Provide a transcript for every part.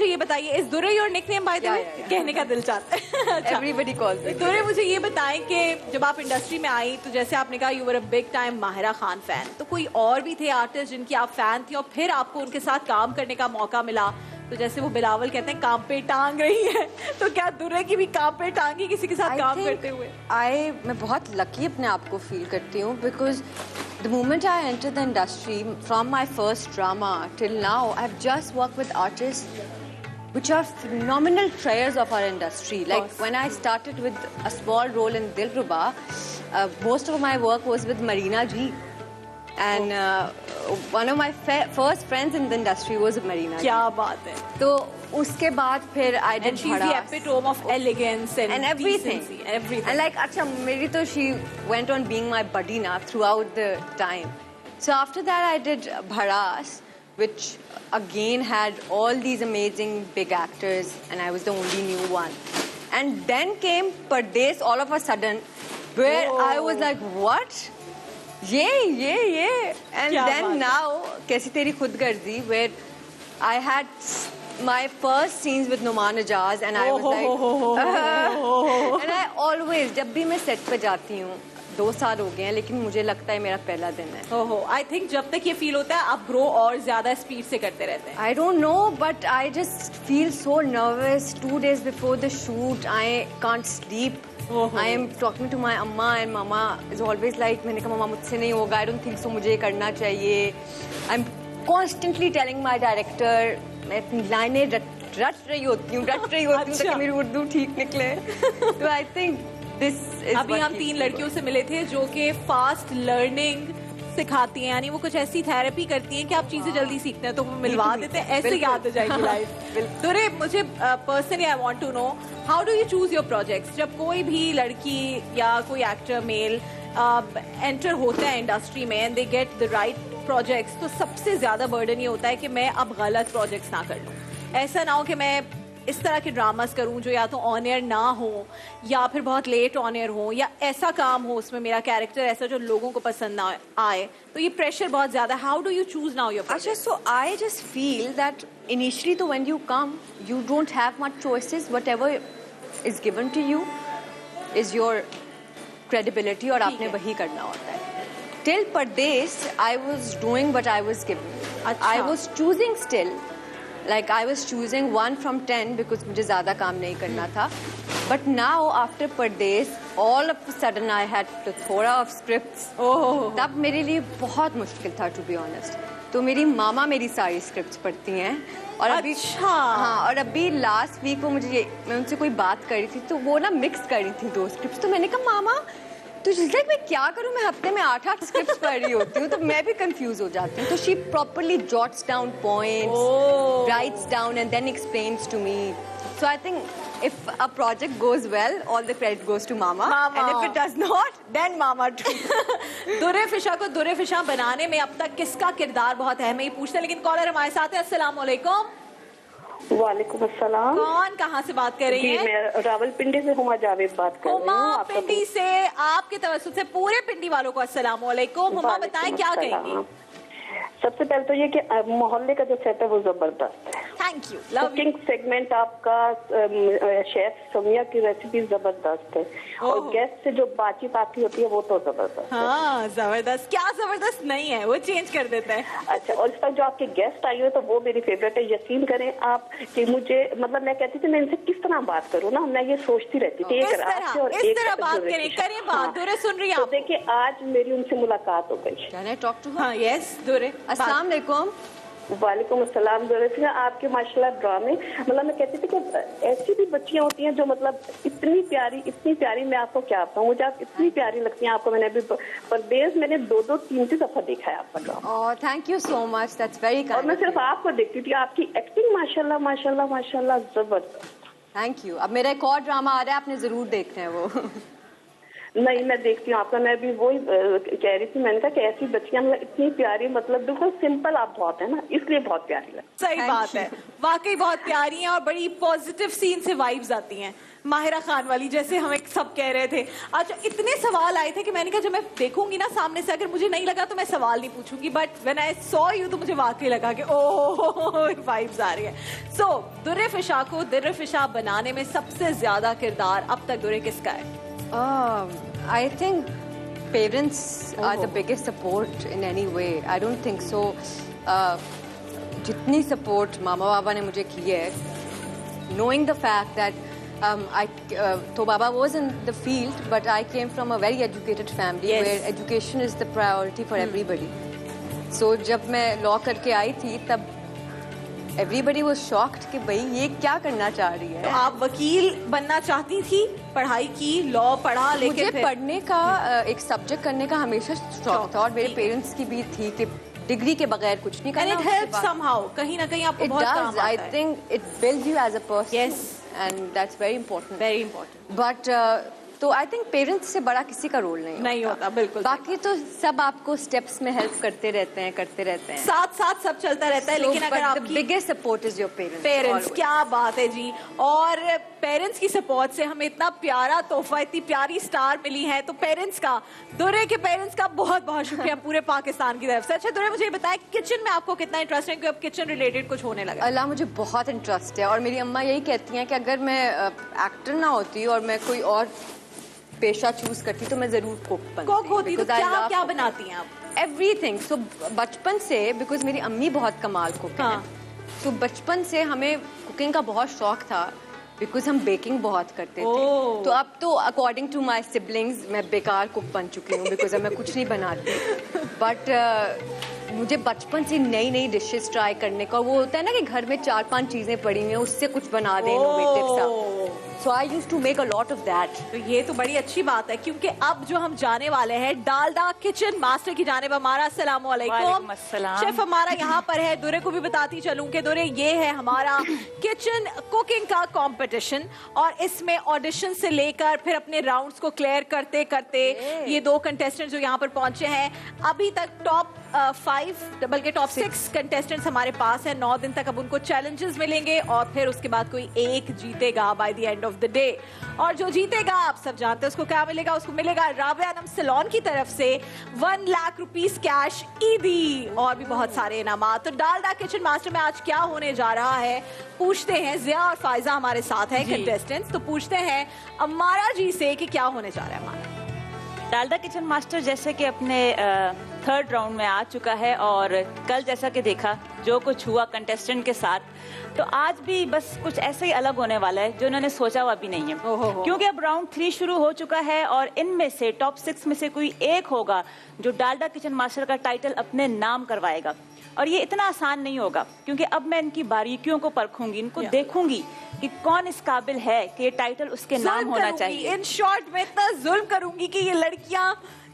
तो ये बताइए, is Dure your nickname by the way? कहने का दिल चाहता है। अच्छा। Everybody calls me. दुरे, मुझे ये बताएं कि जब आप इंडस्ट्री में आई तो जैसे आपने कहा you were a big time Mahira Khan fan, तो कोई और भी थे आर्टिस्ट जिनकी आप फैन थी और फिर आपको उनके साथ काम करने का मौका मिला? तो जैसे वो बिलावल कहते हैं काम पे टांग रही है, तो क्या दुरे की भी काम पे टांगी किसी के साथ काम करते हुए? मैं बहुत लकी अपने आप को फील करती हूँ because the moment I entered the industry, from my first drama till now, I've just worked with artists which are phenomenal treasures of our industry. Like when I started with a small role in Dilruba, most of my work was with Marina Ji. And one of my first friends in the industry was Marina Ji. क्या बात है। तो उसके बाद फिर I did And she's the epitome of elegance and everything. decency and everything. And like, अच्छा, मेरी तो she went on being my buddy now throughout the time. So after that I did Bharas, which again had all these amazing big actors, and I was the only new one. And then came Pardes all of a sudden, where I was like, what? Yeah. And then now, Kaisi Teri Khud Garzi, where I had my first scenes with Numan Ijaz, and I was like, and I always, जब भी मैं set पे जाती हूँ, 2 साल हो गए हैं, लेकिन मुझे लगता है मेरा पहला दिन है। ओहो, आई थिंक जब तक ये फील होता है आप ग्रो और ज्यादा स्पीड से करते रहते हैं। I don't know, but I just feel so nervous. 2 days before the shoot, I can't sleep. I am talking to my amma, and mama is always like, मैंने कहा मम्मा मुझसे नहीं होगा, I don't think so, मुझे करना चाहिए। I'm constantly telling my director, मैं अपनी लाइनें रट रही होती हूँ ताकि मेरी उर्दू ठीक निकले। तो I think this is अभी हम 3 लड़कियों से मिले थे जो कि फास्ट लर्निंग सिखाती हैं, यानी वो कुछ ऐसी थेरेपी करती हैं कि आप चीजें जल्दी सीखते हैं तो वो मिलवा देते हैं, ऐसे याद हो जाएगी लाइफ। दुरे, मुझे personally I want to know, how do you choose your projects? जब कोई भी लड़की या कोई एक्टर मेल एंटर होता है इंडस्ट्री में and they get the right projects, तो सबसे ज्यादा बर्डन ये होता है कि मैं अब गलत प्रोजेक्ट्स ना कर लूं। ऐसा ना हो कि मैं इस तरह के ड्रामास करूं जो या तो ऑन एयर ना हो या फिर बहुत लेट ऑन एयर हो, या ऐसा काम हो उसमें मेरा कैरेक्टर ऐसा जो लोगों को पसंद ना आए, तो ये प्रेशर बहुत ज्यादा। How do you choose now your project? अच्छा, so I just feel that initially तो when you come, you don't have much choices. Whatever is given to you is your credibility और आपने वही करना होता है। Till Pardes, I was doing what I was given. I was choosing still. Like I was choosing 1 from 10 because मुझे ज़्यादा काम नहीं करना था. But now after Pardes, all of a sudden I had plethora of scripts. तब मेरे लिए बहुत मुश्किल था to be honest. तो मेरी मामा मेरी सारी स्क्रिप्ट्स पढ़ती हैं और अभी हाँ, और अभी लास्ट वीक वो मुझे, मैं उनसे कोई बात कर रही थी तो वो ना मिक्स कर रही थी 2 स्क्रिप्ट्स, तो मैंने कहा मामा तो लाइक मैं क्या करूँ, मैं हफ्ते में 8 स्क्रिप्ट्स पढ़ रही होती हूँ, तो मैं भी कंफ्यूज हो जाती हूँ। तो she properly jots down points, writes down and then explains to me. So I think if a project goes well, all the credit goes to mama. And if it does not, then mama too. दुरे फिशा को दुरे फिशा बनाने में अब तक किसका किरदार बहुत अहम है ये पूछते हैं, लेकिन कॉलर हमारे साथ है। अस्सलाम वालेकुम। वालेकुम अस्सलाम। कौन कहाँ से बात कर रही है? मैं रावलपिंडी से हुमा जावेद बात कर रही हूँ। हुमा पिंडी से, आपके तवज्जुह से पूरे पिंडी वालों को अस्सलाम वालेकुम। हुमा बताएं क्या कहेंगी? सबसे पहले तो ये कि मोहल्ले का जो सेट है वो जबरदस्त है। Thank you. कुकिंग सेगमेंट आपका, शेफ सोमिया की रेसिपी जबरदस्त है और गेस्ट से जो बातचीत आपकी होती है वो तो जबरदस्त है। हाँ जबरदस्त, क्या जबरदस्त नहीं है, वो चेंज कर देते हैं। अच्छा, और इस पर जो आपके गेस्ट आई हो तो वो मेरी फेवरेट है। यकीन करें आप कि मुझे, मतलब मैं कहती थी मैं इनसे किस तरह बात करूँ ना, मैं ये सोचती रहती थी इस तरह बात करें बात। दुरे सुन रही है? देखिए आज मेरी उनसे मुलाकात हो गई। Can I talk to her? हाँ यस दुरे। अस्सलाम वालेकुम। वालेकुम अस्सलाम। ज़रूर आपके माशाल्लाह ड्रामे, मतलब मैं कहती थी कि ऐसी भी बच्चियां होती हैं जो मतलब इतनी प्यारी, मैं आपको क्या बताऊं, मुझे आप इतनी प्यारी लगती हैं। आपको मैंने अभी परदेश मैंने 2-3 दफा देखा है आपका drama. Oh thank you so much, that's very kind. और मैं सिर्फ आपको देखती थी, आपकी एक्टिंग माशाल्लाह जबरदस्त। Thank you. अब मेरा एक और ड्रामा आ रहा है, आपने जरूर देखना है वो। नहीं मैं देखती हूँ आपका। मैं भी वही कह रही थी, मैंने कहा कि ऐसी बच्चियां मतलब इतनी प्यारी, मतलब बिल्कुल सिंपल आप बहुत है ना, इसलिए बहुत प्यारी लगती है। सही बात है, वाकई बहुत प्यारी हैं और बड़ी पॉजिटिव सीन से वाइब्स आती हैं। माहिरा खान वाली, जैसे हमें सब कह रहे थे। अच्छा, इतने सवाल आए थे कि मैंने कहा जब मैं देखूंगी ना सामने से, अगर मुझे नहीं लगा तो मैं सवाल नहीं पूछूंगी, but when I saw you तो मुझे वाकई लगा कि ओह वाइब्स आ रही है। सो दुर्रे फिशा को दुर्रे फिशा बनाने में सबसे ज्यादा किरदार अब तक दुर्रे किसका है? I think parents are the biggest support in any way. I don't think so. जितनी support मामा बाबा ने मुझे की है, knowing the fact that तो बाबा was in the field, but I came from a very educated family where education is the priority for everybody. So जब मैं law करके आई थी तब everybody was shocked कि भाई ये क्या करना चाह रही है। तो आप वकील बनना चाहती थी, पढ़ाई की, लॉ पढ़ा, लेकिन मुझे पढ़ने का एक सब्जेक्ट करने का हमेशा शौक था और मेरे पेरेंट्स की भी थी कि डिग्री के बगैर कुछ नहीं करना। And it helps somehow, कहीं ना कहीं आपको बहुत काम आता है। I think it builds you as a person. Yes. And that's very important. Very important. But तो आई थिंक पेरेंट्स से बड़ा किसी का रोल नहीं होता। बिल्कुल। बाकी तो सब आपको स्टेप्स में हेल्प करते रहते हैं साथ साथ सब चलता रहता है। लेकिन अगर आपकी biggest support is your parents, क्या बात है जी। और पेरेंट्स की सपोर्ट से हमें इतना प्यारा तोहफा, इतनी प्यारी स्टार मिली है, तो पेरेंट्स का, दुर्रे के पेरेंट्स का बहुत बहुत शुक्रिया पूरे पाकिस्तान की तरफ से। अच्छा दुर्रे, मुझे बताएं किचन में आपको कितना इंटरेस्ट है, क्योंकि अब किचन रिलेटेड कुछ होने लगा? अल्लाह, मुझे बहुत इंटरेस्ट है और मेरी अम्मा यही कहती हैं कि अगर मैं एक्टर ना होती और मैं कोई और पेशा चूज करती तो मैं जरूर कुक होती। तो क्या बनाती हैं आप? एवरीथिंग। सो बचपन से, बिकॉज मेरी अम्मी बहुत कमाल कुक है, तो बचपन से हमें कुकिंग का बहुत शौक था, बिकॉज हम बेकिंग बहुत करते थे। तो अब तो अकॉर्डिंग टू माई सिबलिंग्स मैं बेकार कुक बन चुकी हूँ, बिकॉज अब मैं कुछ नहीं बनाती। बट मुझे बचपन से नई नई डिशेस ट्राई करने का वो होता है ना कि घर में 4-5 चीजें पड़ी हुई हैं, उससे कुछ बना दे इनोवेटिव सा। So I used to make a lot of that. तो ये तो बड़ी अच्छी बात है, क्योंकि अब जो हम जाने वाले हैं डालडा किचन मास्टर की जानिब हमारा अस्सलाम वालेकुम। शेफ हमारा यहाँ पर है। दुर्रे को भी बताती चलूं कि दुर्रे ये है हमारा किचन कुकिंग का कंपटीशन, और इसमें ऑडिशन से लेकर फिर अपने राउंड्स को क्लियर करते करते ये 2 कंटेस्टेंट जो यहाँ पर पहुंचे हैं, अभी तक टॉप 5 बल्कि टॉप 6 कंटेस्टेंट्स हमारे पास है। 9 दिन तक अब उनको चैलेंजेस मिलेंगे और फिर उसके बाद कोई एक जीतेगा by the end of the day. और जो जीतेगा आप सब जानते हैं उसको क्या मिलेगा, उसको मिलेगा राबिया नम सैलून की तरफ से 1 लाख रुपीस कैश ईदी और भी बहुत सारे इनामात। तो डालडा किचन मास्टर में आज क्या होने जा रहा है पूछते हैं। जिया और फायजा हमारे साथ है कंटेस्टेंट्स, तो पूछते हैं अम्मारा जी से कि क्या होने जा रहा है हमारा डालडा किचन मास्टर। जैसे कि अपने 3rd राउंड में आ चुका है और कल जैसा कि देखा जो कुछ हुआ कंटेस्टेंट के साथ, तो आज भी बस कुछ ऐसे ही अलग होने वाला है जो उन्होंने सोचा हुआ भी नहीं है। क्योंकि अब राउंड 3 शुरू हो चुका है और इनमें से टॉप 6 में से कोई एक होगा जो डालडा किचन मास्टर का टाइटल अपने नाम करवाएगा। और ये इतना आसान नहीं होगा, क्योंकि अब मैं इनकी बारीकियों को परखूंगी, इनको देखूंगी कि कौन इस काबिल है कि ये टाइटल उसके नाम होना चाहिए। इन शॉर्ट में इतना जुल्म करूंगी कि ये लड़कियां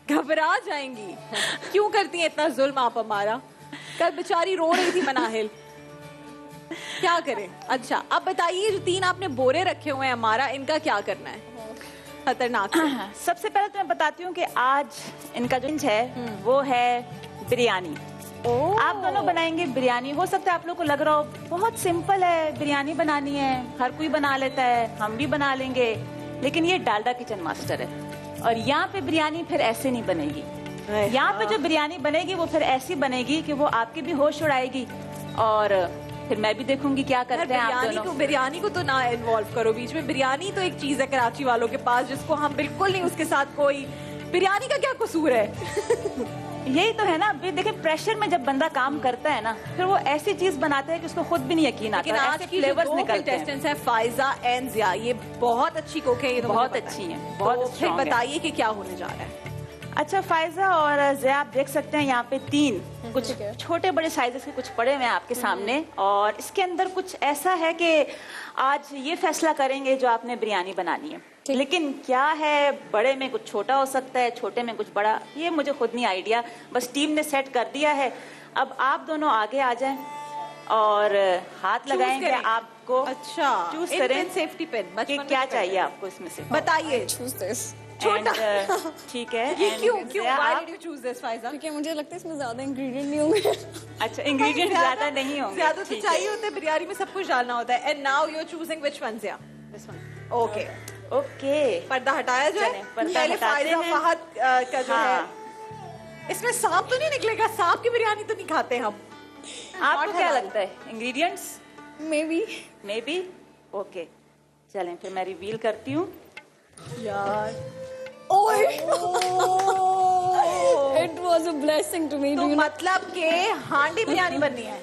घबरा जाएंगी। क्यों करती हैं इतना जुल्म आप हमारा? कल बेचारी रो रही थी मनाहिल, क्या करें। अच्छा अब बताइए, जो 3 आपने बोरे रखे हुए हैं हमारा, इनका क्या करना है? खतरनाक। सबसे पहले तो मैं बताती हूँ कि आज इनका जो है वो है बिरयानी। आप दोनों बनाएंगे बिरयानी। हो सकता है आप लोग को लग रहा हो बहुत सिंपल है, बिरयानी बनानी है, हर कोई बना लेता है, हम भी बना लेंगे, लेकिन ये डालडा किचन मास्टर है और यहाँ पे बिरयानी फिर ऐसे नहीं बनेगी। यहाँ पे जो बिरयानी बनेगी वो फिर ऐसी बनेगी कि वो आपके भी होश उड़ाएगी और फिर मैं भी देखूंगी क्या करते हैं आप दोनों। बिरयानी को तो ना इन्वॉल्व करो बीच में। बिरयानी तो एक चीज है कराची वालों के पास जिसको हम बिल्कुल नहीं, उसके साथ कोई बिरयानी का क्या कसूर है? यही तो है ना। देखिए प्रेशर में जब बंदा काम करता है ना, फिर वो ऐसी चीज बनाता है कि उसको खुद भी नहीं यकीन आता। लेकिन आज की फ्लेवर्स निकलते हैं। फायजा एंड जिया ये बहुत अच्छी कुक है, ये तो बहुत अच्छी है, बहुत। फिर बताइए कि क्या होने जा रहा है। अच्छा फायजा और जिया, आप देख सकते हैं यहाँ पे 3 कुछ छोटे बड़े साइजेस के कुछ पड़े हुए हैं आपके सामने, और इसके अंदर कुछ ऐसा है कि आज ये फैसला करेंगे जो आपने बिरयानी बनानी है। लेकिन क्या है, बड़े में कुछ छोटा हो सकता है, छोटे में कुछ बड़ा, ये मुझे खुद नहीं आइडिया, बस टीम ने सेट कर दिया है। अब आप दोनों आगे आ जाएं और हाथ लगाएंगे आपको। अच्छा चूज करें सेफ्टी पिन कि क्या चाहिए आपको इसमें से। बताइए। छोटा ठीक है। ये क्यों why did you choose this, Faiza? क्योंकि मुझे लगता है इसमें ज्यादा इंग्रेडिएंट नहीं होंगे। अच्छा इंग्रेडिएंट ज्यादा नहीं होंगे, ज्यादा तो चाहिए होते, बिरयानी में सब कुछ डालना होता है। And now you are choosing which one? This one. Okay okay पर्दा हटाया जाए। चलें, पर्दा पहले हटाते फायजा हैं। फहद का जो हाँ। है, इसमें सांप तो नहीं निकलेगा? सांप की बिरयानी तो नहीं खाते हम। आपको क्या हलाल। लगता है ingredients? Maybe. May be. Okay चलें फिर मैं रिवील करती हूँ। यार Oh, it was a blessing to me. तो Do you know? मतलब के हांडी बिरयानी बननी है।